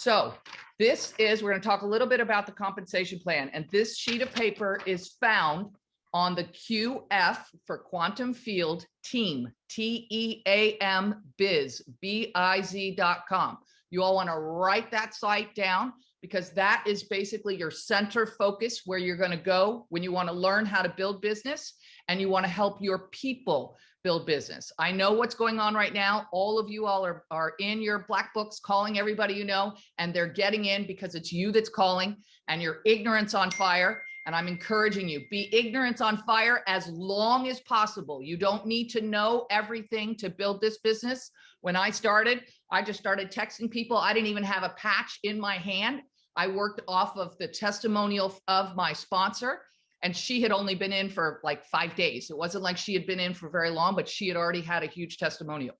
So this is, we're going to talk a little bit about the compensation plan. And this sheet of paper is found on the QF for Quantum Field Team, TEAM Biz, BIZ.com. You all want to write that site down because that is basically your center focus where you're going to go when you want to learn how to build business and you want to help your people build business. I know what's going on right now. All of you all are in your black books calling everybody you know, and they're getting in because it's you that's calling and your ignorance on fire. And I'm encouraging you, be ignorance on fire as long as possible. You don't need to know everything to build this business. When I started, I just started texting people. I didn't even have a patch in my hand. I worked off of the testimonial of my sponsor. And she had only been in for like 5 days. It wasn't like she had been in for very long, but she had already had a huge testimonial.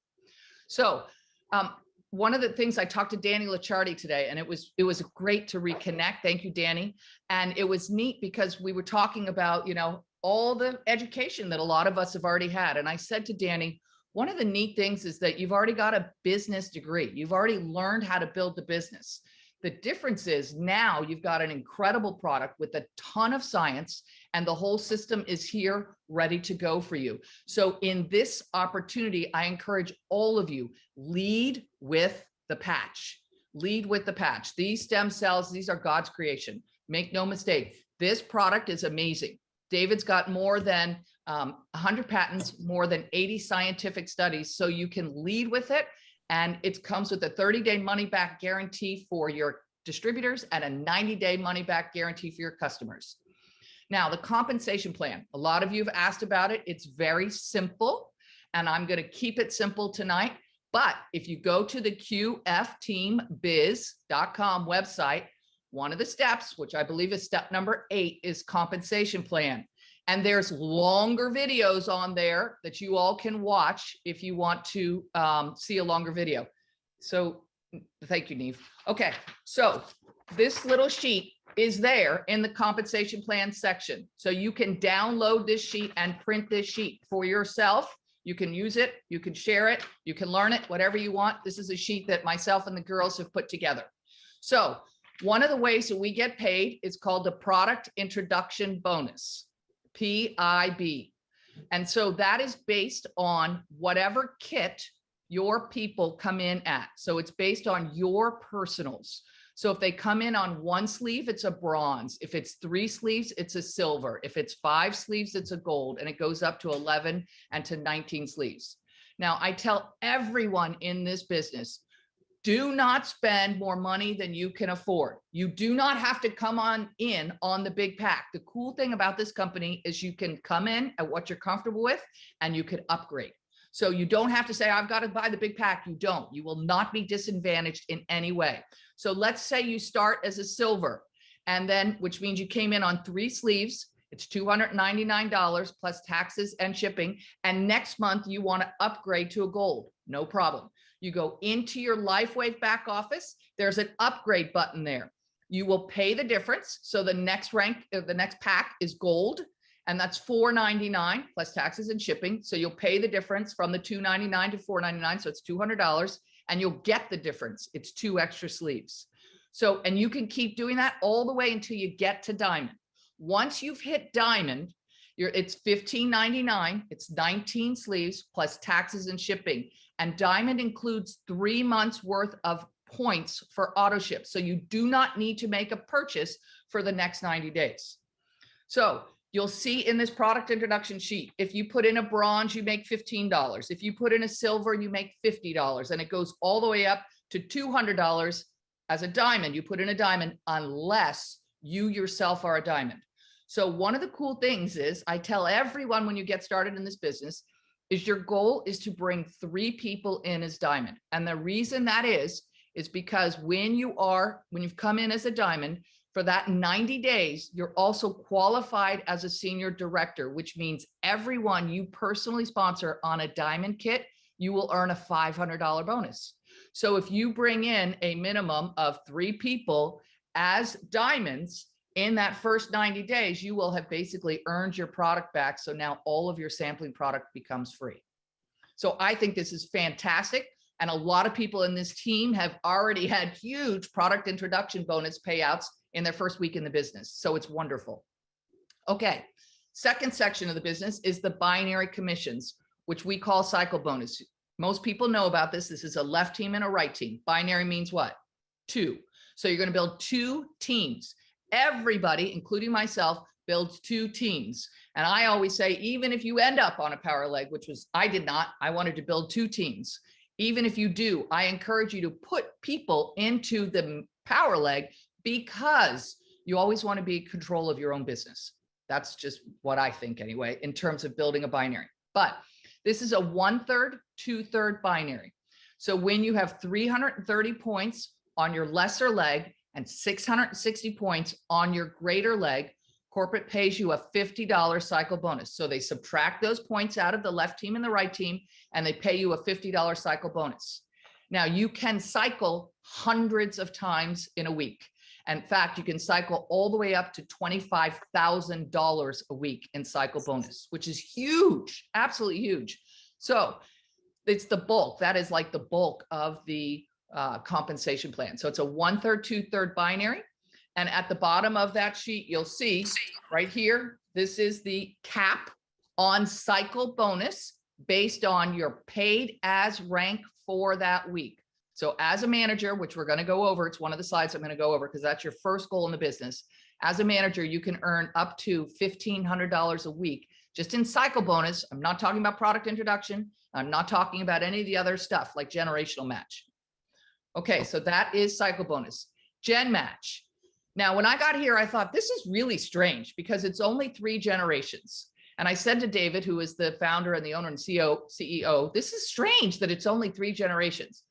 So one of the things I talked to Danny Licciardi today, and it was great to reconnect. Thank you, Danny. And it was neat because we were talking about, you know, all the education that a lot of us have already had. And I said to Danny, one of the neat things is that you've already got a business degree. You've already learned how to build the business. The difference is now you've got an incredible product with a ton of science and the whole system is here ready to go for you. So in this opportunity, I encourage all of you, lead with the patch. Lead with the patch. These stem cells, these are God's creation. Make no mistake, this product is amazing. David's got more than 100 patents, more than 80 scientific studies, so you can lead with it. And it comes with a 30-day money-back guarantee for your distributors and a 90-day money-back guarantee for your customers. Now, the compensation plan, a lot of you have asked about it. It's very simple, and I'm going to keep it simple tonight. But if you go to the qfteambiz.com website, one of the steps, which I believe is step number 8, is compensation plan. And there's longer videos on there that you all can watch if you want to see a longer video. So thank you, Neve. Okay, so this little sheet is there in the compensation plan section. So you can download this sheet and print this sheet for yourself. You can use it, you can share it, you can learn it, whatever you want. This is a sheet that myself and the girls have put together. So one of the ways that we get paid is called the product introduction bonus. PIB. And so that is based on whatever kit your people come in at. So it's based on your personals. So if they come in on 1 sleeve, it's a bronze. If it's 3 sleeves, it's a silver. If it's 5 sleeves, it's a gold. And it goes up to 11 and to 19 sleeves. Now, I tell everyone in this business, do not spend more money than you can afford. You do not have to come on in on the big pack. The cool thing about this company is you can come in at what you're comfortable with and you can upgrade. So you don't have to say, I've got to buy the big pack. You don't. You will not be disadvantaged in any way. So let's say you start as a silver, and then, which means you came in on 3 sleeves. It's $299 plus taxes and shipping. And next month you want to upgrade to a gold. No problem. You go into your LifeWave back office. There's an upgrade button there. You will pay the difference. So the next rank, the next pack is gold, and that's $499 plus taxes and shipping. So you'll pay the difference from the $299 to $499. So it's $200, and you'll get the difference. It's 2 extra sleeves. So, and you can keep doing that all the way until you get to diamond. Once you've hit diamond, it's $15.99. It's 19 sleeves plus taxes and shipping. And diamond includes 3 months worth of points for auto ship. So you do not need to make a purchase for the next 90 days. So you'll see in this product introduction sheet, if you put in a bronze, you make $15. If you put in a silver, you make $50. And it goes all the way up to $200 as a diamond. You put in a diamond unless you yourself are a diamond. So one of the cool things is, I tell everyone when you get started in this business, is your goal is to bring 3 people in as diamond. And the reason that is because when you've come in as a diamond, for that 90 days, you're also qualified as a senior director, which means everyone you personally sponsor on a diamond kit, you will earn a $500 bonus. So if you bring in a minimum of 3 people as diamonds, in that first 90 days, you will have basically earned your product back. So now all of your sampling product becomes free. So I think this is fantastic. And a lot of people in this team have already had huge product introduction bonus payouts in their first week in the business. So it's wonderful. Okay. Second section of the business is the binary commissions, which we call cycle bonus. Most people know about this. This is a left team and a right team. Binary means what? 2. So you're going to build 2 teams. Everybody, including myself, builds 2 teams. And I always say, even if you end up on a power leg, which was, I did not, I wanted to build 2 teams. Even if you do, I encourage you to put people into the power leg because you always want to be in control of your own business. That's just what I think anyway, in terms of building a binary. But this is a 1/3, 2/3 binary. So when you have 330 points on your lesser leg and 660 points on your greater leg, corporate pays you a $50 cycle bonus. So they subtract those points out of the left team and the right team, and they pay you a $50 cycle bonus. Now you can cycle hundreds of times in a week. In fact, you can cycle all the way up to $25,000 a week in cycle bonus, which is huge, absolutely huge. So it's the bulk. That is like the bulk of the compensation plan. So it's a 1/3, 2/3 binary. And at the bottom of that sheet, you'll see right here, this is the cap on cycle bonus based on your paid as rank for that week. So as a manager, which we're going to go over, it's one of the slides I'm going to go over because that's your first goal in the business. As a manager, you can earn up to $1,500 a week just in cycle bonus. I'm not talking about product introduction. I'm not talking about any of the other stuff like generational match. Okay, so that is cycle bonus. Gen match. Now, when I got here, I thought this is really strange because it's only 3 generations. And I said to David, who is the founder and the owner and CEO, this is strange that it's only 3 generations.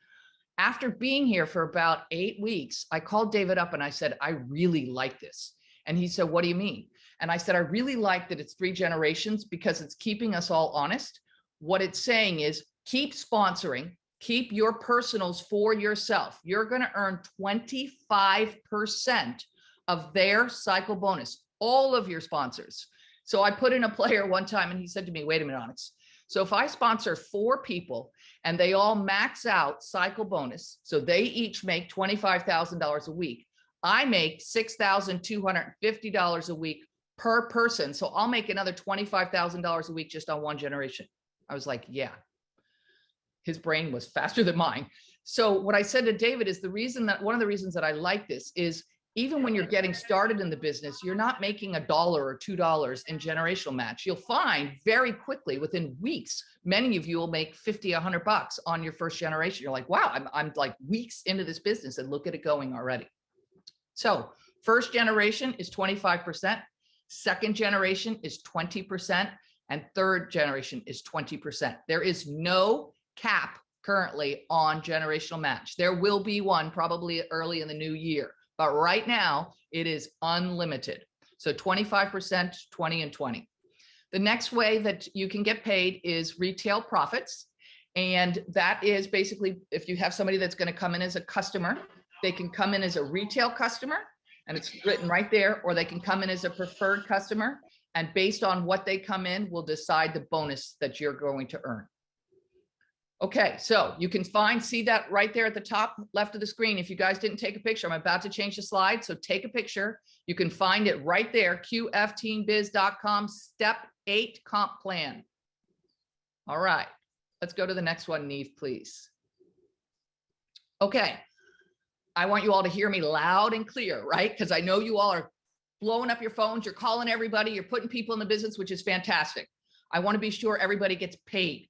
After being here for about 8 weeks, I called David up and I said, I really like this. And he said, what do you mean? And I said, I really like that it's 3 generations because it's keeping us all honest. What it's saying is keep sponsoring, keep your personals for yourself. You're going to earn 25% of their cycle bonus, all of your sponsors. So I put in a player one time and he said to me, wait a minute, Onyx. So if I sponsor 4 people and they all max out cycle bonus, so they each make $25,000 a week, I make $6,250 a week per person. So I'll make another $25,000 a week just on 1 generation. I was like, yeah. His brain was faster than mine. So what I said to David is one of the reasons that I like this is even when you're getting started in the business, you're not making $1 or $2 in generational match. You'll find very quickly within weeks, many of you will make $50, $100 on your first generation. You're like, wow, I'm like weeks into this business and look at it going already. So first generation is 25%, second generation is 20%, and third generation is 20%. There is no cap currently on generational match. There will be one probably early in the new year, but right now it is unlimited. So 25%, 20 and 20. The next way that you can get paid is retail profits. And that is basically if you have somebody that's going to come in as a customer, they can come in as a retail customer and it's written right there, or they can come in as a preferred customer. And based on what they come in, will decide the bonus that you're going to earn. Okay, so you can see that right there at the top left of the screen. If you guys didn't take a picture, I'm about to change the slide. So take a picture. You can find it right there, qfteenbiz.com, step 8 comp plan. All right, let's go to the next one, Neve, please. Okay, I want you all to hear me loud and clear, right? Because I know you all are blowing up your phones. You're calling everybody. You're putting people in the business, which is fantastic. I want to be sure everybody gets paid.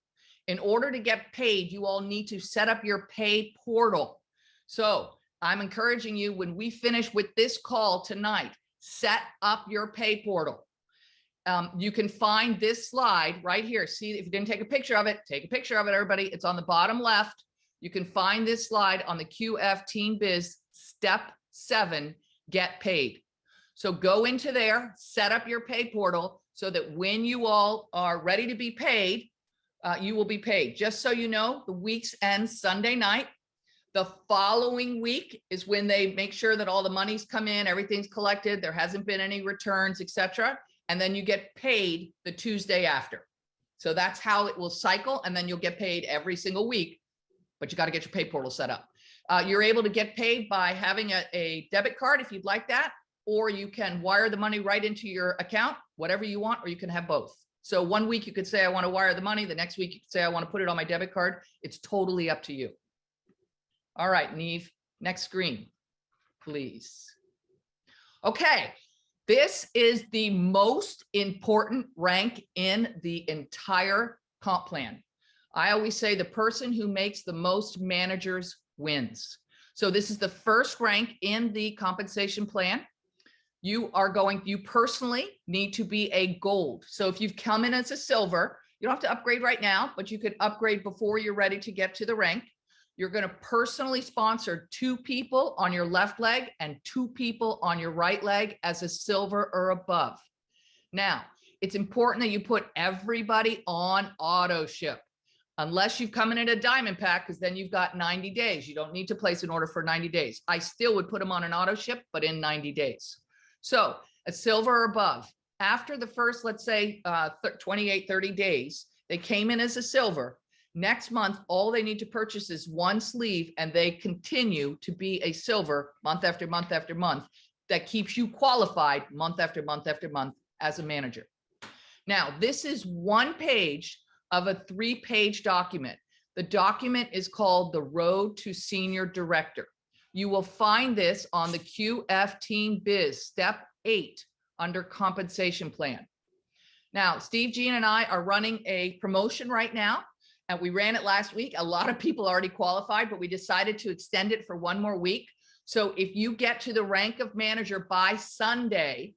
In order to get paid, you all need to set up your pay portal. So I'm encouraging you when we finish with this call tonight, set up your pay portal. You can find this slide right here. See, if you didn't take a picture of it, take a picture of it, everybody. It's on the bottom left. You can find this slide on the QF Teen Biz step 7, get paid. So go into there, set up your pay portal so that when you all are ready to be paid, you will be paid. Just so you know, the weeks end Sunday night. The following week is when they make sure that all the money's come in, everything's collected, there hasn't been any returns, etc. And then you get paid the Tuesday after. So that's how it will cycle. And then you'll get paid every single week but you got to get your pay portal set up. You're able to get paid by having a debit card if you'd like that, or you can wire the money right into your account, whatever you want, or you can have both. So one week you could say, I want to wire the money. The next week you could say, I want to put it on my debit card. It's totally up to you. All right, Neve, next screen, please. Okay, this is the most important rank in the entire comp plan. I always say the person who makes the most managers wins. So this is the first rank in the compensation plan. You personally need to be a gold. So if you've come in as a silver, you don't have to upgrade right now, but you could upgrade before you're ready to get to the rank. You're going to personally sponsor 2 people on your left leg and 2 people on your right leg as a silver or above. Now, it's important that you put everybody on auto ship, unless you've come in at a diamond pack, because then you've got 90 days. You don't need to place an order for 90 days. I still would put them on an auto ship, but in 90 days. So a silver or above, after the first, let's say 28, 30 days, they came in as a silver. Next month, all they need to purchase is 1 sleeve, and they continue to be a silver month after month after month. That keeps you qualified month after month after month as a manager. Now, this is 1 page of a 3-page document. The document is called the Road to Senior Director. You will find this on the QF Team Biz Step 8 under Compensation Plan. Now, Steve, Jean, and I are running a promotion right now, and we ran it last week. A lot of people already qualified, but we decided to extend it for 1 more week. So if you get to the rank of manager by Sunday,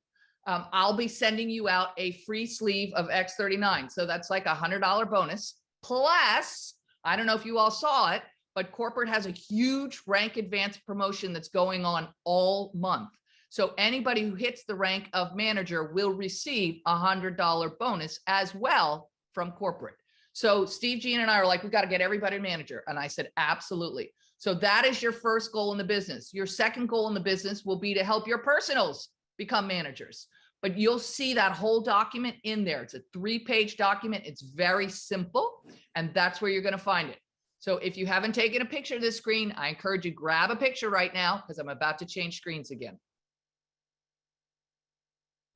I'll be sending you out a free sleeve of X39. So that's like a $100 bonus. Plus, I don't know if you all saw it, but corporate has a huge rank advance promotion that's going on all month. So anybody who hits the rank of manager will receive a $100 bonus as well from corporate. So Steve, Jean, and I are like, we got to get everybody manager. And I said, absolutely. So that is your first goal in the business. Your second goal in the business will be to help your personals become managers. But you'll see that whole document in there. It's a 3-page document. It's very simple, and that's where you're going to find it. So if you haven't taken a picture of this screen, I encourage you grab a picture right now, because I'm about to change screens again.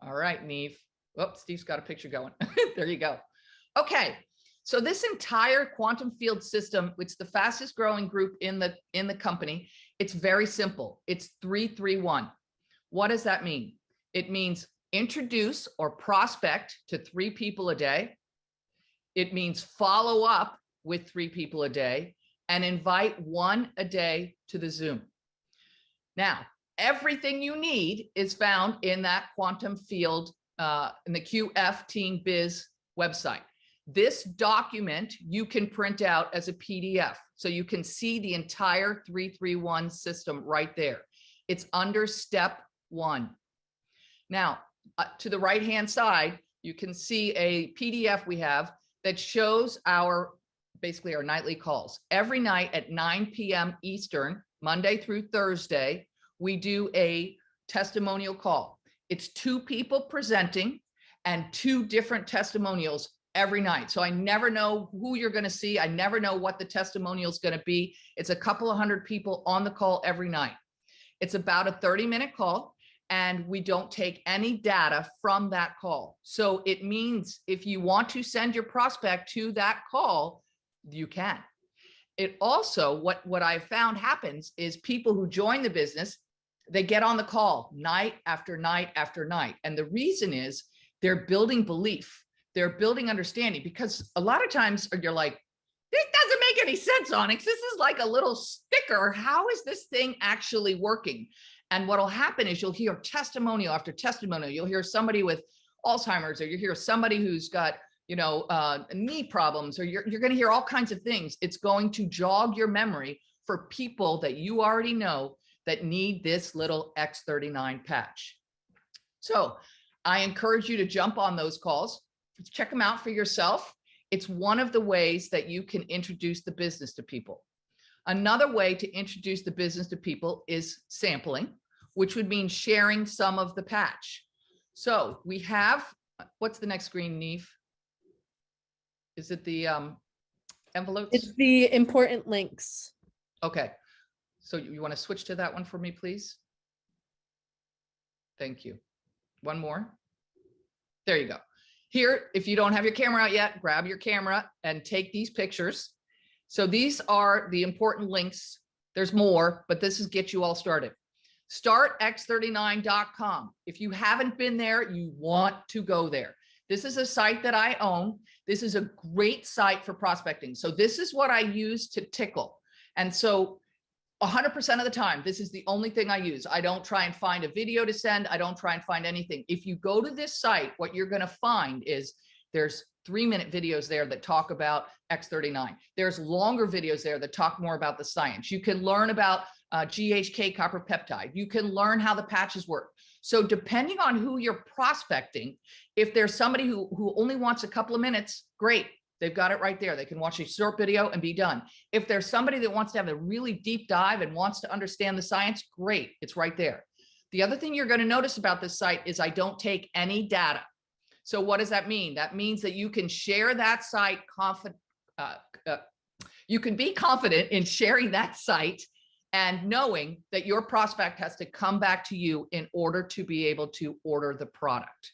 All right, Neve. Whoops, Steve's got a picture going. There you go. Okay. So this entire quantum field system, it's the fastest growing group in the company. It's very simple. It's 3-3-1. What does that mean? It means introduce or prospect to 3 people a day. It means follow up with 3 people a day, and invite 1 a day to the Zoom. Now, everything you need is found in that quantum field, in the QF Team Biz website. This document you can print out as a PDF, so you can see the entire 3-3-1 system right there. It's under step 1. Now, to the right-hand side, you can see a PDF we have that shows basically our nightly calls. Every night at 9 p.m. Eastern, Monday through Thursday, we do a testimonial call. It's 2 people presenting and 2 different testimonials every night. So I never know who you're going to see. I never know what the testimonial is going to be. It's a couple of 100 people on the call every night. It's about a 30-minute call, and we don't take any data from that call. So it means if you want to send your prospect to that call, you can. It also, what I've found happens is people who join the business, they get on the call night after night after night. And the reason is they're building belief. They're building understanding, because a lot of times you're like, this doesn't make any sense, Onyx. This is like a little sticker. How is this thing actually working? And what'll happen is you'll hear testimonial after testimonial. You'll hear somebody with Alzheimer's, or you hear somebody who's got, knee problems, or you're going to hear all kinds of things. It's going to jog your memory for people that you already know that need this little X39 patch. So I encourage you to jump on those calls. Check them out for yourself. It's one of the ways that you can introduce the business to people. Another way to introduce the business to people is sampling, which would mean sharing some of the patch. So we have, what's the next screen, Neve? Is it the envelopes? It's the important links. Okay. So you want to switch to that one for me, please? Thank you. One more. There you go. Here, if you don't have your camera out yet, grab your camera and take these pictures. So these are the important links. There's more, but this is get you all started. Startx39.com. If you haven't been there, you want to go there. This is a site that I own. This is a great site for prospecting. So this is what I use to tickle. And so 100% of the time, this is the only thing I use. I don't try and find a video to send. I don't try and find anything. If you go to this site, what you're going to find is there's 3-minute videos there that talk about X39. There's longer videos there that talk more about the science. You can learn about GHK copper peptide. You can learn how the patches work. So depending on who you're prospecting, if there's somebody who only wants a couple of minutes, great. They've got it right there. They can watch a short video and be done. If there's somebody that wants to have a really deep dive and wants to understand the science, great. It's right there. The other thing you're going to notice about this site is I don't take any data. So what does that mean? That means that you can share that site you can be confident in sharing that site and knowing that your prospect has to come back to you in order to be able to order the product.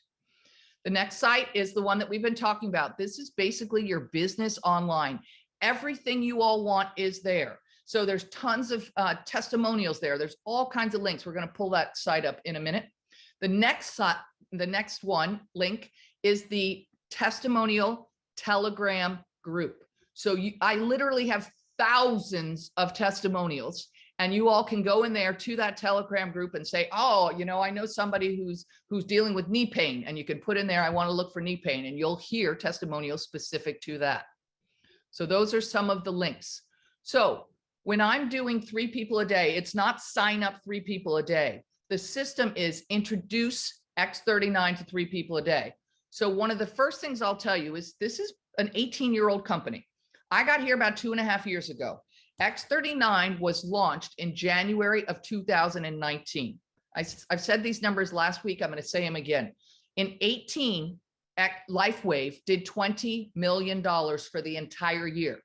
The next site is the one that we've been talking about. This is basically your business online. Everything you all want is there. So there's tons of testimonials there. There's all kinds of links. We're going to pull that site up in a minute. The next one link is the testimonial Telegram group. So I literally have thousands of testimonials, and you all can go in there to that Telegram group and say, oh, you know, I know somebody who's dealing with knee pain, and you can put in there, I want to look for knee pain, and you'll hear testimonials specific to that. So those are some of the links. So when I'm doing 3 people a day, it's not sign up 3 people a day. The system is introduce X39 to 3 people a day. So one of the first things I'll tell you is this is an 18-year-old company. I got here about 2.5 years ago. X39 was launched in January of 2019. I've said these numbers last week. I'm going to say them again. In 18, LifeWave did $20 million for the entire year.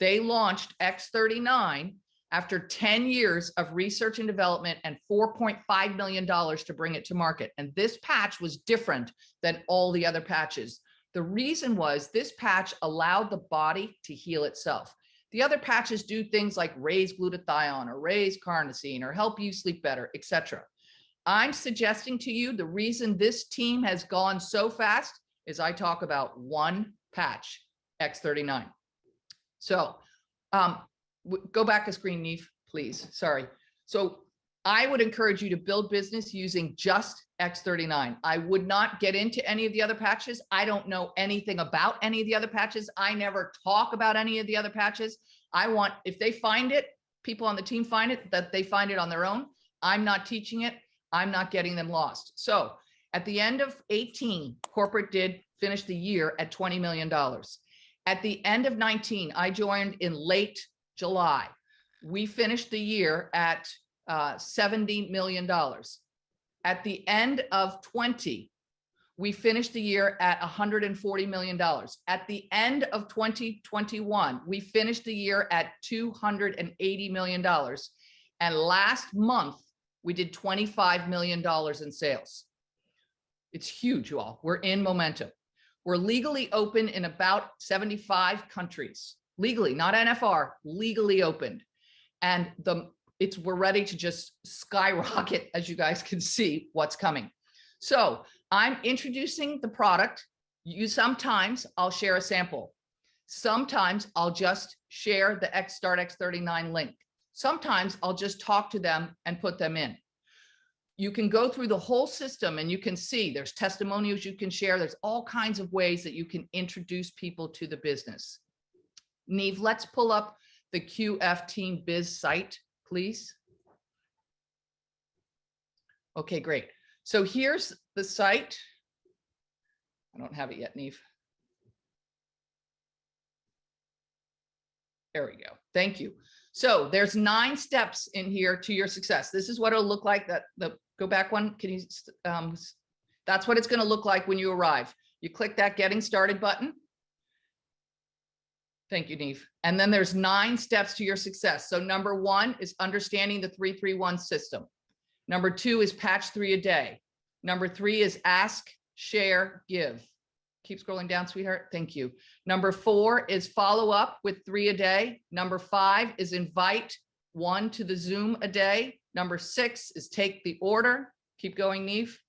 They launched X39 after 10 years of research and development and $4.5 million to bring it to market. And this patch was different than all the other patches. The reason was this patch allowed the body to heal itself. The other patches do things like raise glutathione or raise carnosine or help you sleep better, etc. I'm suggesting to you the reason this team has gone so fast is I talk about one patch, X39. So go back a screen, Neve, please. Sorry. So I would encourage you to build business using just X39. I would not get into any of the other patches. I don't know anything about any of the other patches. I never talk about any of the other patches. I want, if they find it, people on the team find it, that they find it on their own. I'm not teaching it. I'm not getting them lost. So at the end of 18, corporate did finish the year at $20 million. At the end of 19, I joined in late July. We finished the year at $70 million. At the end of 20, we finished the year at $140 million. At the end of 2021, we finished the year at $280 million. And last month, we did $25 million in sales. It's huge, you all. We're in momentum. We're legally open in about 75 countries. Legally, not NFR, legally opened. And we're ready to just skyrocket, as you guys can see what's coming. So I'm introducing the product. Sometimes I'll share a sample. Sometimes I'll just share the Start X39 link. Sometimes I'll just talk to them and put them in. You can go through the whole system and you can see there's testimonials you can share. There's all kinds of ways that you can introduce people to the business. Neve, let's pull up the QF Team Biz site, please. Okay, great. So here's the site. I don't have it yet, Neve. There we go. Thank you. So there's 9 steps in here to your success. This is what it'll look like. Go back one. Can you? That's what it's going to look like when you arrive. You click that Getting Started button. Thank you, Neve. And then there's 9 steps to your success. So number 1 is understanding the 3-3-1 system. Number 2 is patch 3 a day. Number 3 is ask, share, give. Keep scrolling down, sweetheart. Thank you. Number 4 is follow up with 3 a day. Number 5 is invite 1 to the Zoom a day. Number 6 is take the order. Keep going, Neve.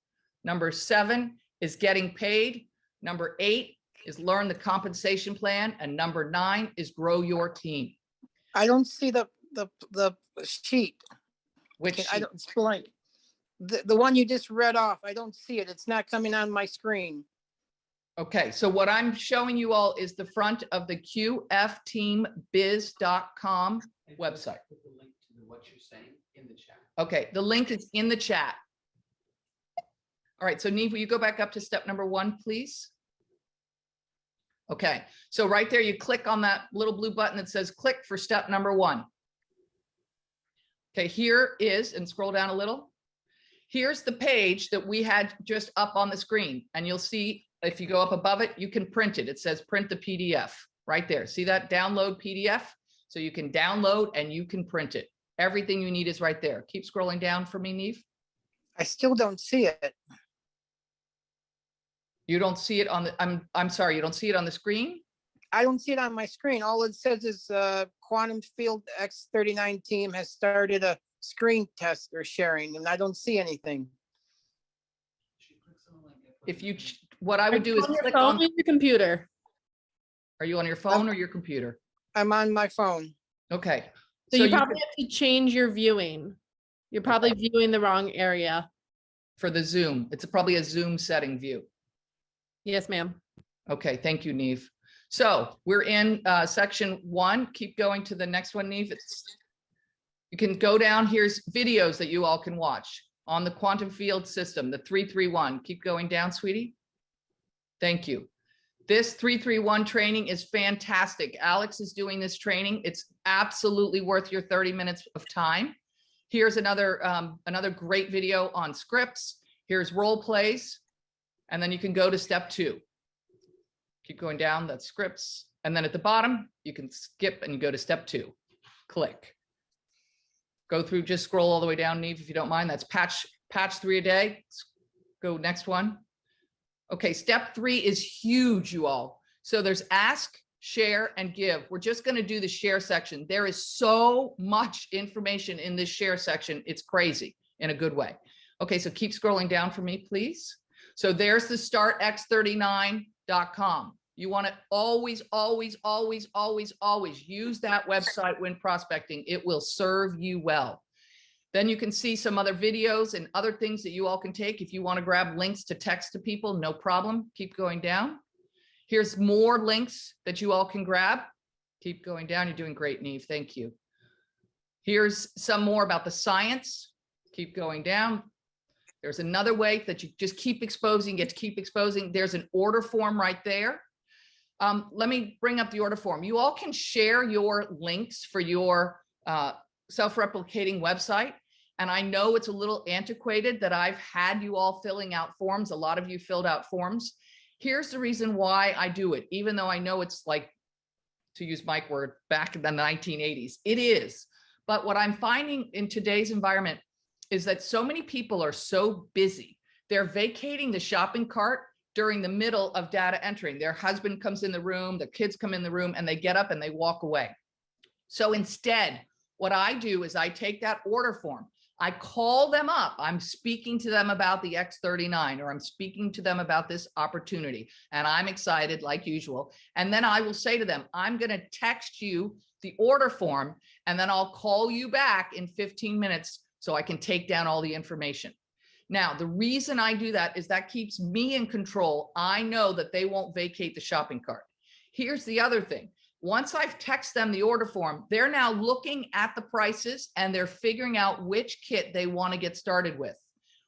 Number 7 is getting paid. Number 8 is learn the compensation plan. And number 9 is grow your team. I don't see the sheet. Which I don't explain. The one you just read off, I don't see it. It's not coming on my screen. Okay, so what I'm showing you all is the front of the qfteambiz.com website. Put the link to what you're saying in the chat. Okay, the link is in the chat. All right, so Neve, will you go back up to step number 1, please? Okay, so right there, you click on that little blue button that says click for step number 1. Okay, here is, and scroll down a little. Here's the page that we had just up on the screen, and you'll see if you go up above it, you can print it. It says print the PDF right there. See that download PDF? So you can download and you can print it. Everything you need is right there. Keep scrolling down for me, Neve. I still don't see it. You don't see it on the, I'm sorry, you don't see it on the screen? I don't see it on my screen. All it says is Quantum Field X39 team has started a screen test or sharing, and I don't see anything. If you, what I would do is On your click phone on, or your computer. are you on your phone or your computer? I'm on my phone. Okay. So you you probably could- have to change your viewing. You're probably viewing the wrong area. for the Zoom, it's probably a Zoom setting view. Yes, ma'am. Okay, thank you, Neve. So we're in section 1. Keep going to the next one, Neve. You can go down. Here's videos that you all can watch on the quantum field system, the 3-3-1. Keep going down, sweetie. Thank you. This 3-3-1 training is fantastic. Alex is doing this training. It's absolutely worth your 30 minutes of time. Here's another great video on scripts. Here's role plays. And then you can go to step 2. Keep going down, that's scripts. And then at the bottom, you can skip and you go to step 2. Click. Go through, just scroll all the way down, Neve, if you don't mind. That's patch 3 a day. Go next one. Okay, step 3 is huge, you all. So there's ask, share, and give. We're just going to do the share section. There is so much information in this share section. It's crazy in a good way. Okay, so keep scrolling down for me, please. So there's the startx39.com. You want to always use that website when prospecting. It will serve you well. Then you can see some other videos and other things that you all can take. If you want to grab links to text to people, no problem. Keep going down. Here's more links that you all can grab. Keep going down. You're doing great, Neve. Thank you. Here's some more about the science. Keep going down. There's another way that you just keep exposing, get to keep exposing. There's an order form right there. Let me bring up the order form. You all can share your links for your self-replicating website. And I know it's a little antiquated that I've had you all filling out forms. A lot of you filled out forms. Here's the reason why I do it, even though I know it's like, to use Mike word, back in the 1980s. It is. But what I'm finding in today's environment is that so many people are so busy. They're vacating the shopping cart during the middle of data entering. Their husband comes in the room, the kids come in the room, and they get up and they walk away. So instead, what I do is I take that order form, I call them up. I'm speaking to them about the X39, or I'm speaking to them about this opportunity, and I'm excited like usual. And then I will say to them, I'm going to text you the order form, and then I'll call you back in 15 minutes so I can take down all the information. Now, the reason I do that is that keeps me in control. I know that they won't vacate the shopping cart. Here's the other thing. Once I've texted them the order form, they're now looking at the prices and they're figuring out which kit they want to get started with.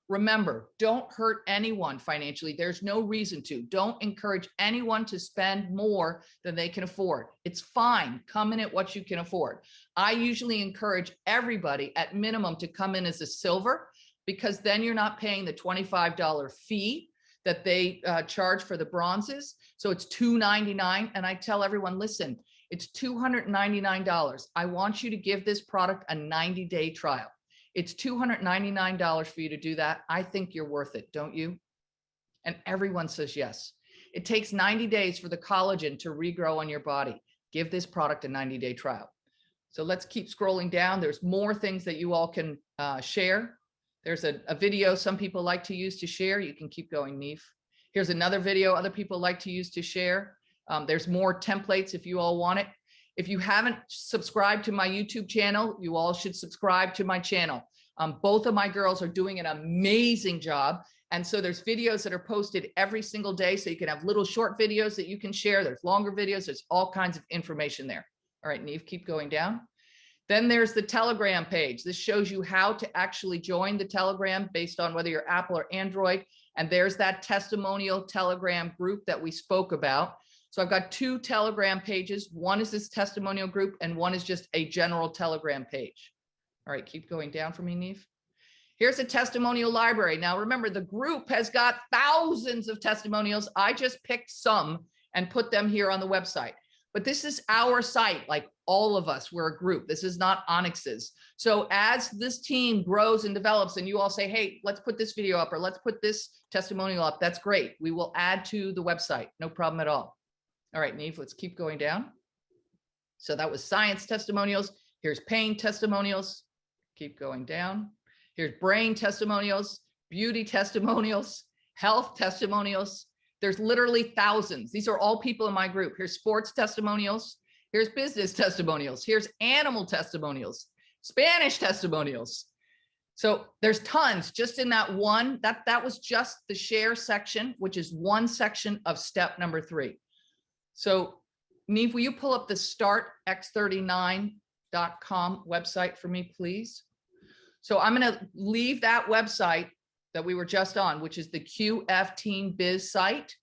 Remember, don't hurt anyone financially. There's no reason to. Don't encourage anyone to spend more than they can afford. It's fine. Come in at what you can afford. I usually encourage everybody at minimum to come in as a silver, because then you're not paying the $25 fee that they charge for the bronzes. So it's $2.99. And I tell everyone, listen, It's $299. I want you to give this product a 90-day trial. It's $299 for you to do that. I think you're worth it, don't you? And everyone says yes. It takes 90 days for the collagen to regrow on your body. Give this product a 90-day trial. So let's keep scrolling down. There's more things that you all can share. There's a video some people like to use to share. You can keep going, Neve. Here's another video other people like to use to share. There's more templates if you all want it. If you haven't subscribed to my YouTube channel, you all should subscribe to my channel. Both of my girls are doing an amazing job. And so there's videos that are posted every single day. So you can have little short videos that you can share. There's longer videos. There's all kinds of information there. All right, Neve, keep going down. Then there's the Telegram page. This shows you how to actually join the Telegram based on whether you're Apple or Android. And there's that testimonial Telegram group that we spoke about. So I've got two Telegram pages. One is this testimonial group and one is just a general Telegram page. All right, keep going down for me, Neve. Here's a testimonial library. Now, remember, the group has got thousands of testimonials. I just picked some and put them here on the website. But this is our site, like all of us, we're a group. This is not Onyx's. So as this team grows and develops and you all say, hey, let's put this video up or let's put this testimonial up, that's great. We will add to the website, no problem at all. All right, Neve, let's keep going down. So that was science testimonials. Here's pain testimonials. Keep going down. Here's brain testimonials, beauty testimonials, health testimonials. There's literally thousands. These are all people in my group. Here's sports testimonials. Here's business testimonials. Here's animal testimonials, Spanish testimonials. So there's tons just in that one. That was just the share section, which is one section of step number 3. So Neve, will you pull up the startx39.com website for me, please? So I'm going to leave that website that we were just on, which is the QF Teen Biz site,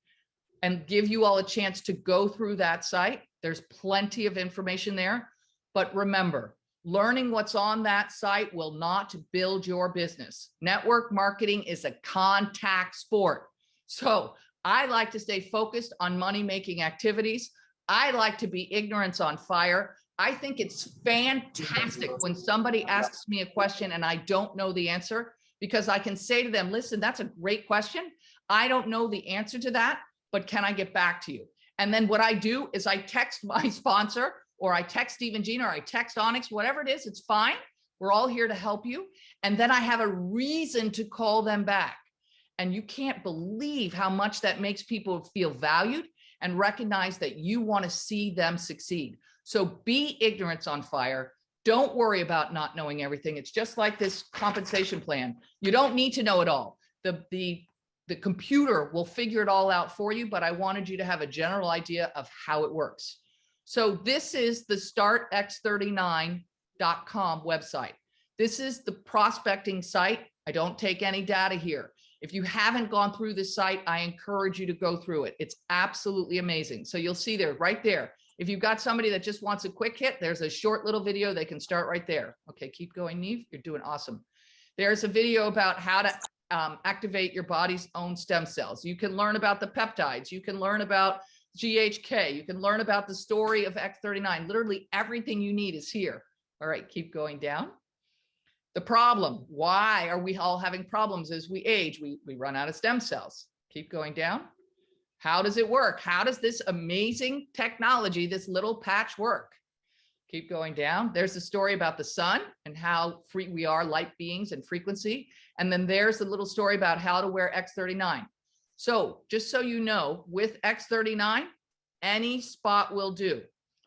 and give you all a chance to go through that site. There's plenty of information there. But remember, learning what's on that site will not build your business. Network marketing is a contact sport. So I like to stay focused on money-making activities. I like to be ignorance on fire. I think it's fantastic when somebody asks me a question and I don't know the answer, because I can say to them, listen, that's a great question. I don't know the answer to that, but can I get back to you? And then what I do is I text my sponsor, or I text Steve and Gina, or I text Onyx, whatever it is, it's fine. We're all here to help you. And then I have a reason to call them back. And you can't believe how much that makes people feel valued and recognize that you want to see them succeed. So be ignorance on fire. Don't worry about not knowing everything. It's just like this compensation plan. You don't need to know it all. The computer will figure it all out for you, but I wanted you to have a general idea of how it works. So this is the startx39.com website. This is the prospecting site. I don't take any data here. If you haven't gone through this site, I encourage you to go through it. It's absolutely amazing. So you'll see there, right there. If you've got somebody that just wants a quick hit, there's a short little video. They can start right there. Okay, keep going, Neve. You're doing awesome. There's a video about how to activate your body's own stem cells. You can learn about the peptides. You can learn about GHK. You can learn about the story of X39. Literally everything you need is here. All right, keep going down. The problem, why are we all having problems as we age? We run out of stem cells. Keep going down. How does it work? How does this amazing technology, this little patch work? Keep going down. There's the story about the sun and how free we are, light beings and frequency. And then there's the little story about how to wear X39. So just so you know, with X39, any spot will do.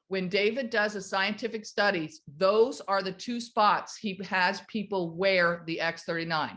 When David does a scientific studies, those are the 2 spots he has people wear the X39.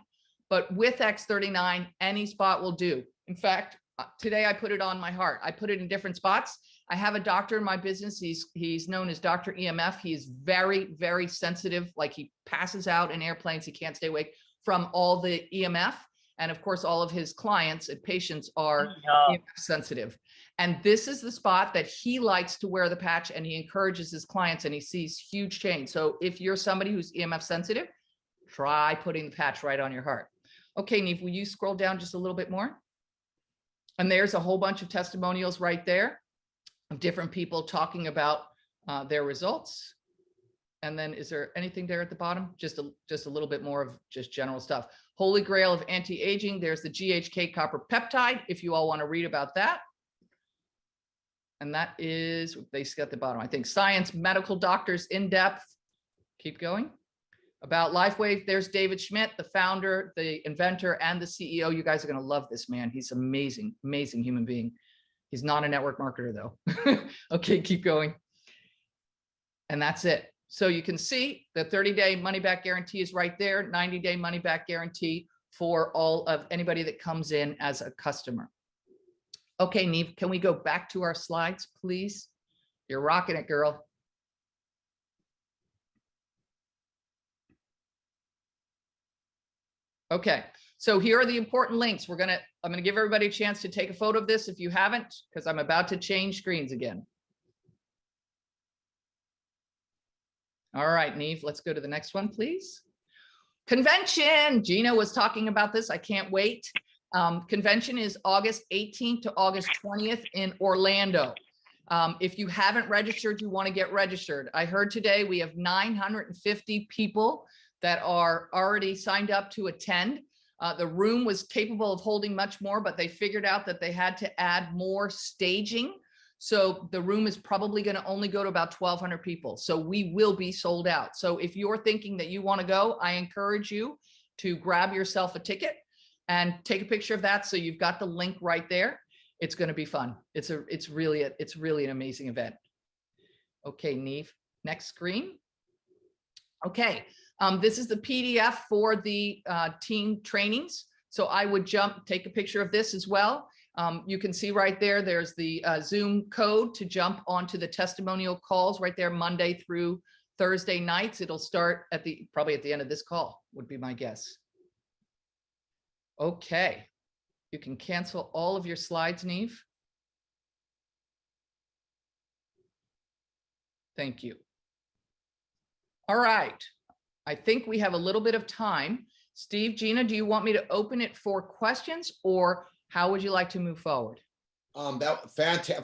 But with X39, any spot will do. In fact, today I put it on my heart. I put it in different spots. I have a doctor in my business. He's known as Dr. EMF. He is very, very sensitive. Like, he passes out in airplanes. He can't stay awake from all the EMF. And of course, all of his clients and patients are EMF sensitive. And this is the spot that he likes to wear the patch, and he encourages his clients, and he sees huge change. So if you're somebody who's EMF sensitive, try putting the patch right on your heart. Okay, Neve, will you scroll down just a little bit more? And there's a whole bunch of testimonials right there of different people talking about their results. And then is there anything there at the bottom? Just a little bit more of just general stuff. Holy Grail of anti-aging. There's the GHK copper peptide, if you all want to read about that. And that is, they got the bottom, I think, Science Medical Doctors in Depth. Keep going. About LifeWave, there's David Schmidt, the founder, the inventor, and the CEO. You guys are going to love this man. He's amazing, amazing human being. He's not a network marketer though. Okay, keep going. And that's it. So you can see the 30-day money back guarantee is right there, 90-day money back guarantee for all of anybody that comes in as a customer. Okay, Neve, can we go back to our slides, please? You're rocking it, girl. Okay, so here are the important links. I'm gonna give everybody a chance to take a photo of this if you haven't, because I'm about to change screens again. All right, Neve, let's go to the next one, please. Convention. Gina was talking about this. I can't wait. Convention is August 18th to August 20th in Orlando. If you haven't registered, you want to get registered. I heard today we have 950 people that are already signed up to attend. The room was capable of holding much more, but they figured out that they had to add more staging. So the room is probably going to only go to about 1,200 people. So we will be sold out. So if you're thinking that you want to go, I encourage you to grab yourself a ticket and take a picture of that. So you've got the link right there. It's going to be fun. It's really an amazing event. Okay, Neve, next screen. Okay, this is the PDF for the team trainings. So I would take a picture of this as well. You can see right there, there's the Zoom code to jump onto the testimonial calls right there, Monday through Thursday nights. It'll start probably at the end of this call, would be my guess. Okay, you can cancel all of your slides, Neve. Thank you. All right, I think we have a little bit of time. Steve, Gina, do you want me to open it for questions, or how would you like to move forward?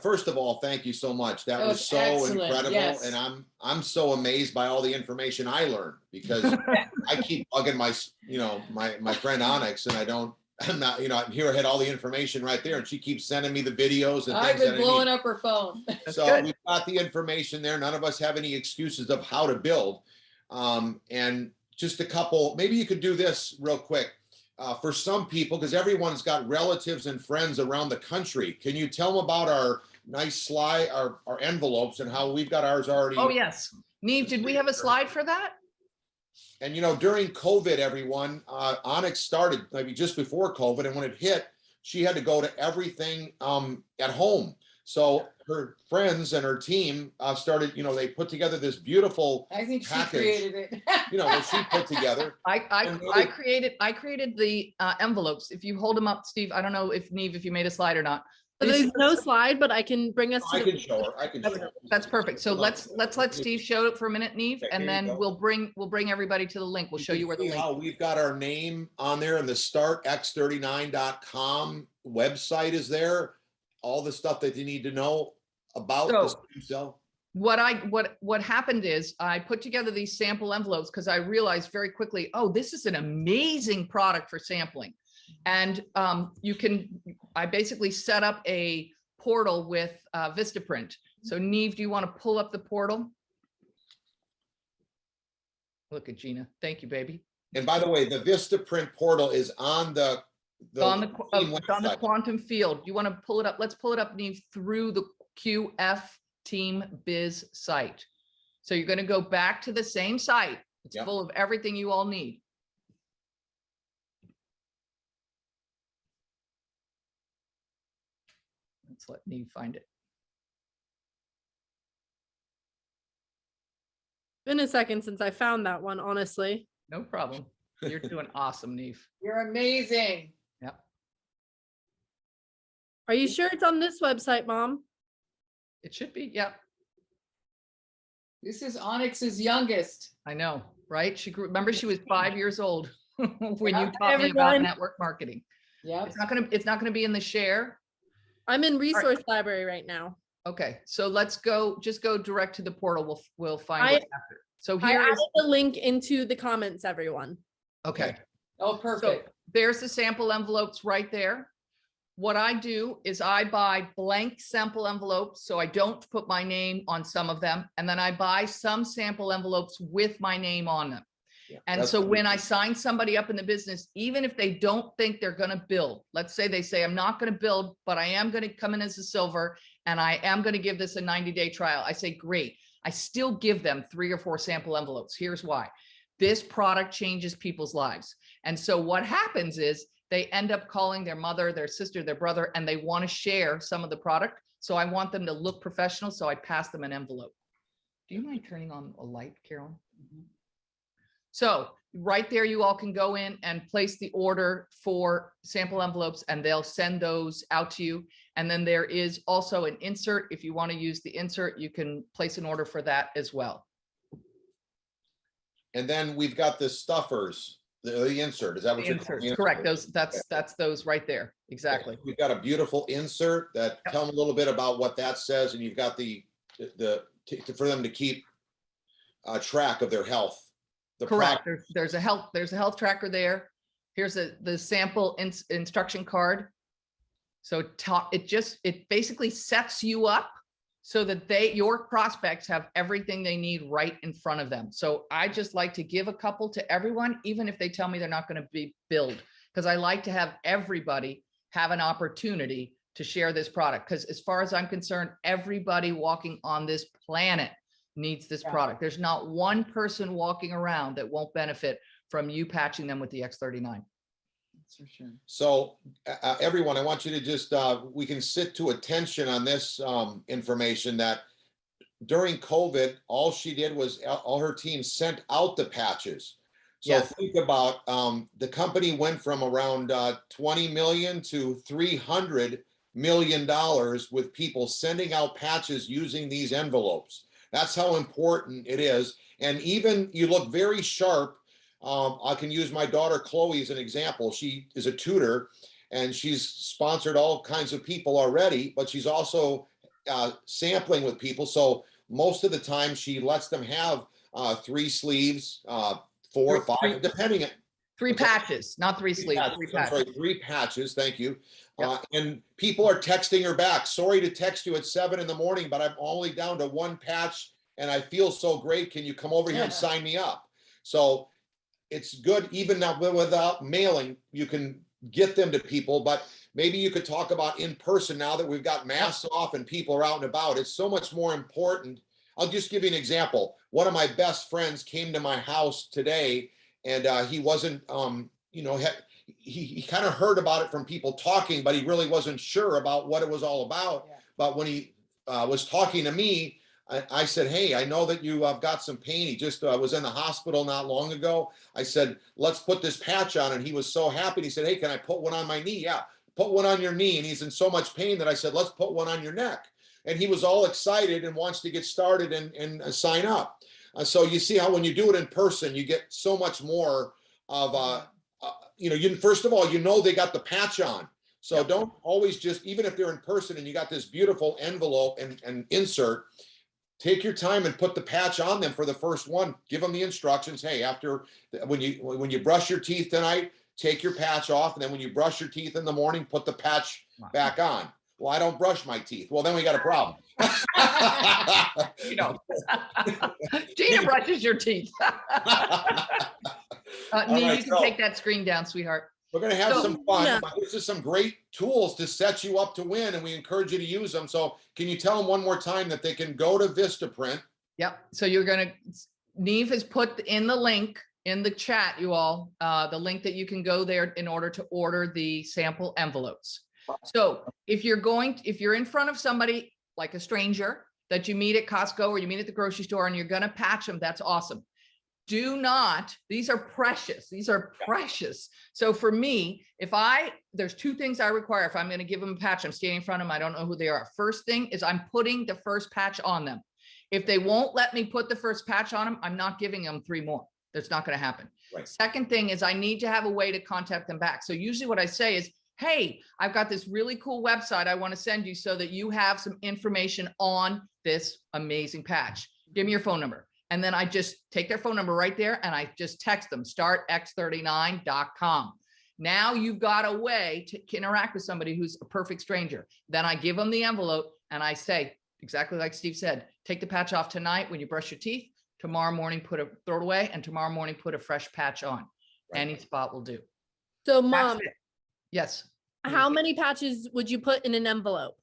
First of all, thank you so much. That was so excellent. incredible. Yes. And I'm so amazed by all the information I learned, because I keep bugging my friend Onyx, and I'm not, here I had all the information right there, and she keeps sending me the videos and I've things been blowing up her phone. So good. we've got the information there. None of us have any excuses of how to build. And just a couple, maybe you could do this real quick. For some people, because everyone's got relatives and friends around the country. Can you tell them about our nice slide, our envelopes, and how we've got ours already? Oh, yes. Neve, did we have a slide for that? And, during COVID, everyone, Onyx started maybe just before COVID. And when it hit, she had to go to everything at home. So her friends and her team started, they put together this beautiful I think she package, created it. that she put together. I created the envelopes. If you hold them up, Steve, I don't know if Neve, if you made a slide or not. So there's no slide, but I can bring us to I can show her. I can show her. That's perfect. So let's let Steve show it for a minute, Neve, Okay, and here you then go. we'll bring everybody to the link. We'll show you where the See link. how we've got our name on there, and the startx39.com website is there. All the stuff that you need to know about the stem cell. What happened is I put together these sample envelopes because I realized very quickly, oh, this is an amazing product for sampling. And I basically set up a portal with Vistaprint. So Neve, do you want to pull up the portal? Look at Gina. Thank you, baby. And by the way, the Vistaprint portal is on the on the website. quantum field. You want to pull it up? Let's pull it up, Neve, through the QF Team Biz site. So you're going to go back to the same site. It's Yep. full of everything you all need. Let's let Neve find it. Been a second since I found that one, honestly. No problem. You're doing awesome, Neve. You're amazing. Yep. Are you sure it's on this website, Mom? It should be. Yep. This is Onyx's youngest. I know, right? Remember, she was 5 years old when you Yeah. taught me about Everyone. network marketing. Yep. It's not gonna be in the share. I'm in resource library right now. Okay, so let's just go direct to the portal. We'll find I- it after. So I here added is, the link into the comments, everyone. okay. Oh, So perfect. there's the sample envelopes right there. What I do is I buy blank sample envelopes, so I don't put my name on some of them. And then I buy some sample envelopes with my name on them. Yeah, And that's so what when I sign somebody up in the business, even if they don't think they're going to build, let's say they say, I'm not going to build, but I am going to come in as a silver and I am going to give this a 90-day trial. I say, great. I still give them 3 or 4 sample envelopes. Here's why. This product changes people's lives. And so what happens is they end up calling their mother, their sister, their brother, and they want to share some of the product. So I want them to look professional. So I pass them an envelope. Do you mind turning on a light, Carolyn? So right there, you all can go in and place the order for sample envelopes and they'll send those out to you. And then there is also an insert. If you want to use the insert, you can place an order for that as well. And then we've got the stuffers, the insert. Is that what The you're calling inserts, the correct. insert? That's those right there. Exactly. We've got a beautiful insert that Yep. tell them a little bit about what that says, and you've got for them to keep track of their health. The Correct. product- There's a health tracker there. Here's the sample instruction card. So it basically sets you up so that your prospects have everything they need right in front of them. So I just like to give a couple to everyone, even if they tell me they're not going to be billed, because I like to have everybody have an opportunity to share this product. Because as far as I'm concerned, everybody walking on this planet needs this Yeah. product. There's not one person walking around that won't benefit from you patching them with the X39. That's for sure. So everyone, I want you to just, we can sit to attention on this information that during COVID, all she did was all her team sent out the patches. So Yes. think about the company went from around 20 million to $300 million with people sending out patches using these envelopes. That's how important it is. And even you look very sharp. I can use my daughter Chloe as an example. She is a tutor and she's sponsored all kinds of people already, but she's also sampling with people. So most of the time she lets them have 3 sleeves, 4 or 5, depending on 3 patches, not 3 sleeves, 3 I'm patches. sorry, 3 patches. Thank you. Yep. And people are texting her back. Sorry to text you at 7 in the morning, but I'm only down to 1 patch and I feel so great. Can you come over here and sign me up? So it's good, even now without mailing, you can get them to people, but maybe you could talk about in person now that we've got masks off and people are out and about. It's so much more important. I'll just give you an example. One of my best friends came to my house today and he wasn't, he kind of heard about it from people talking, but he really wasn't sure about what it was all about. Yeah. But when he was talking to me, I said, hey, I know that you have got some pain. He just was in the hospital not long ago. I said, let's put this patch on. And he was so happy. He said, hey, can I put one on my knee? Yeah, put one on your knee. And he's in so much pain that I said, let's put one on your neck. And he was all excited and wants to get started and sign up. So you see how when you do it in person, you get so much more of, first of all, they got the patch on. So don't always just, even if they're in person and you got this beautiful envelope and insert, take your time and put the patch on them for the first one. Give them the instructions. Hey, when you brush your teeth tonight, take your patch off. And then when you brush your teeth in the morning, put the patch back on. Well, I don't brush my teeth. Well, then we got a problem. Gina brushes your teeth. Nee, right, you can so- take that screen down, sweetheart. We're going to have So- some fun. Yeah. But this is some great tools to set you up to win, and we encourage you to use them. So can you tell them one more time that they can go to Vistaprint? Yep. So Neve has put in the link in the chat, you all, the link that you can go there in order to order the sample envelopes. So if you're in front of somebody like a stranger that you meet at Costco or you meet at the grocery store and you're going to patch them, that's awesome. These are precious. These are precious. So for me, there's 2 things I require. If I'm going to give them a patch, I'm standing in front of them, I don't know who they are. First thing is I'm putting the first patch on them. If they won't let me put the first patch on them, I'm not giving them 3 more. That's not going to happen. Right. Second thing is I need to have a way to contact them back. So usually what I say is, hey, I've got this really cool website I want to send you so that you have some information on this amazing patch. Give me your phone number. And then I just take their phone number right there and I just text them, startx39.com. Now you've got a way to interact with somebody who's a perfect stranger. Then I give them the envelope and I say, exactly like Steve said, take the patch off tonight when you brush your teeth. Tomorrow morning, throw it away, and tomorrow morning, put a fresh patch on. Right. Any spot will do. So That's mom, it. Yes. how many patches would you put in an envelope?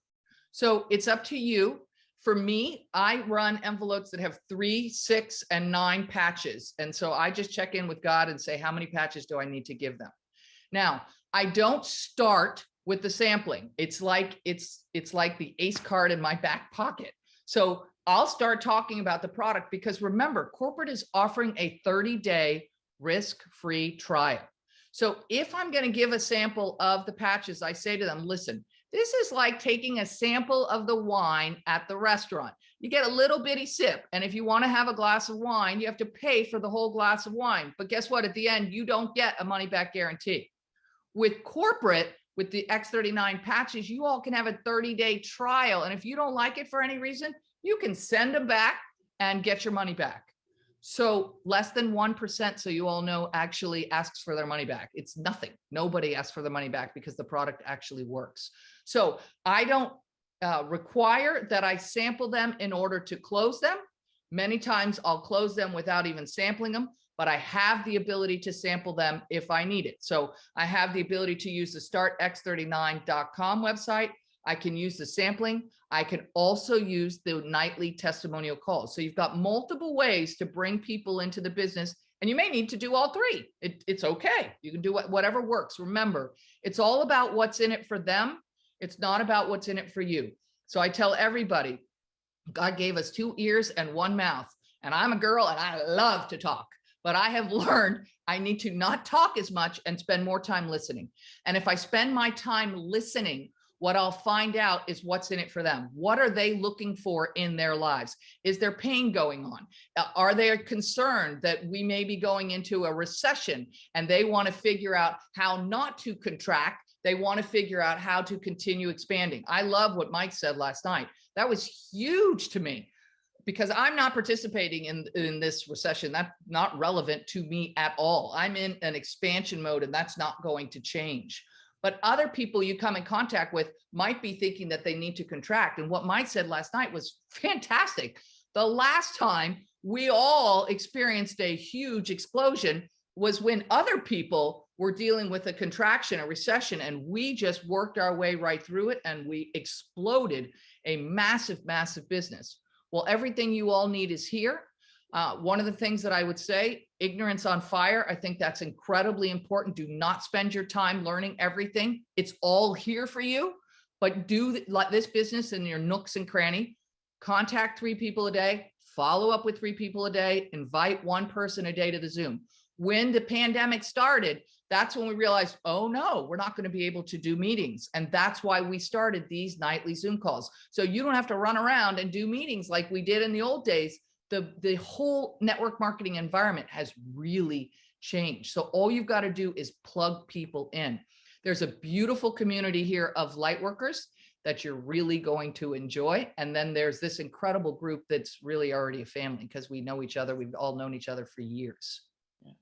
So it's up to you. For me, I run envelopes that have 3, 6, and 9 patches. And so I just check in with God and say, how many patches do I need to give them? Now, I don't start with the sampling. It's like the ace card in my back pocket. So I'll start talking about the product because remember, corporate is offering a 30-day risk-free trial. So if I'm going to give a sample of the patches, I say to them, listen, this is like taking a sample of the wine at the restaurant. You get a little bitty sip. And if you want to have a glass of wine, you have to pay for the whole glass of wine. But guess what? At the end, you don't get a money back guarantee. With corporate, with the X39 patches, you all can have a 30-day trial. And if you don't like it for any reason, you can send them back and get your money back. So less than 1%, so you all know, actually asks for their money back. It's nothing. Nobody asks for the money back because the product actually works. So I don't require that I sample them in order to close them. Many times I'll close them without even sampling them, but I have the ability to sample them if I need it. So I have the ability to use the startx39.com website. I can use the sampling. I can also use the nightly testimonial calls. So you've got multiple ways to bring people into the business, and you may need to do all 3. It's okay. You can do whatever works. Remember, it's all about what's in it for them. It's not about what's in it for you. So I tell everybody, God gave us 2 ears and 1 mouth, and I'm a girl and I love to talk, but I have learned I need to not talk as much and spend more time listening. And if I spend my time listening, what I'll find out is what's in it for them. What are they looking for in their lives? Is there pain going on? Are they concerned that we may be going into a recession and they want to figure out how not to contract? They want to figure out how to continue expanding. I love what Mike said last night. That was huge to me because I'm not participating in this recession. That's not relevant to me at all. I'm in an expansion mode and that's not going to change. But other people you come in contact with might be thinking that they need to contract. And what Mike said last night was fantastic. The last time we all experienced a huge explosion was when other people were dealing with a contraction, a recession, and we just worked our way right through it and we exploded a massive, massive business. Well, everything you all need is here. One of the things that I would say, ignorance on fire, I think that's incredibly important. Do not spend your time learning everything. It's all here for you, but do this business in your nooks and cranny. Contact 3 people a day, follow up with 3 people a day, invite 1 person a day to the Zoom. When the pandemic started, that's when we realized, oh no, we're not going to be able to do meetings. And that's why we started these nightly Zoom calls. So you don't have to run around and do meetings like we did in the old days. The whole network marketing environment has really changed. So all you've got to do is plug people in. There's a beautiful community here of light workers that you're really going to enjoy. And then there's this incredible group that's really already a family because we know each other. We've all known each other for years.